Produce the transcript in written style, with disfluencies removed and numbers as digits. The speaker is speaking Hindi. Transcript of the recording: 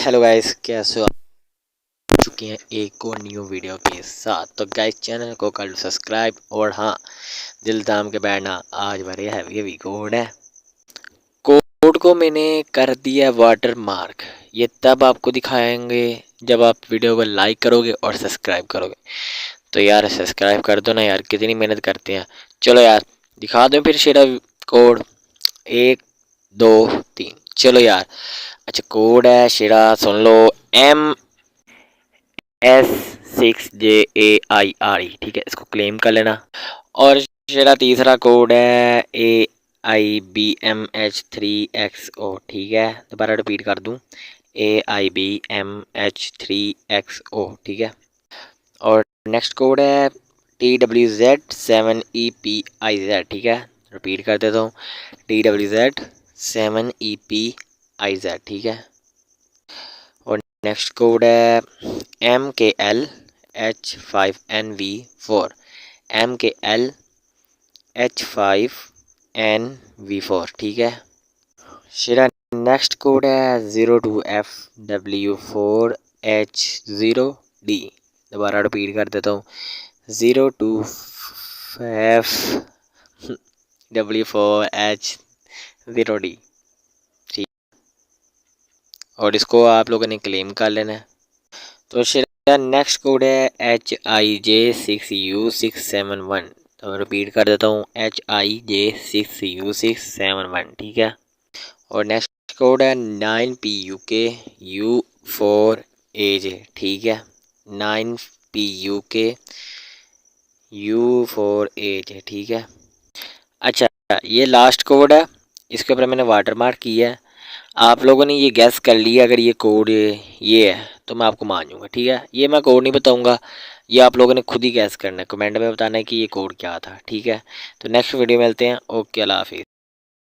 हेलो गाइस, कैसे हो आप? चुके हैं एक और न्यू वीडियो के साथ। तो गाइस चैनल को कर लो सब्सक्राइब और हाँ, दिल थाम के बैठना, आज बड़े हैवी कोड है। कोड को मैंने कर दिया वाटर मार्क। ये तब आपको दिखाएंगे जब आप वीडियो को लाइक करोगे और सब्सक्राइब करोगे। तो यार सब्सक्राइब कर दो ना यार, कितनी मेहनत करते हैं। चलो यार दिखा दो फिर शेरा कोड। 1 2 3 चलो यार। अच्छा कोड है शेरा, सुन लो। MS6JAIRE, ठीक है, इसको क्लेम कर लेना। और शेरा तीसरा कोड है AIBMH3XO, ठीक है, दोबारा रिपीट कर दूं, AIBMH3XO, ठीक है। और नेक्स्ट कोड है TWZ7EPIZ, ठीक है, रिपीट कर देता हूँ, TWZ7EPIZ, ठीक है। और नेक्स्ट कोड है MKLH5NV4, MKLH5NV4, ठीक है। शेरा नेक्स्ट कोड है 02FW4H0D, दोबारा रिपीट कर देता हूँ, 02FW4H0D, ठीक। और इसको आप लोगों ने क्लेम कर लेना है। तो शेरा नेक्स्ट कोड है HIJ6U671, तो रिपीट कर देता हूँ, HIJ6U671, ठीक है। और नेक्स्ट कोड है 9PUKU4AJ, ठीक है, 9PUKU4AJ, ठीक है। अच्छा ये लास्ट कोड है, इसके ऊपर मैंने वाटर मार्क किया है। आप लोगों ने ये गैस कर लिया, अगर ये कोड ये है तो मैं आपको मान जाऊँगा, ठीक है। ये मैं कोड नहीं बताऊँगा, ये आप लोगों ने खुद ही गैस करना है, कमेंट में बताना है कि ये कोड क्या था, ठीक है। तो नेक्स्ट वीडियो में मिलते हैं। ओके, अल्लाह हाफिज़।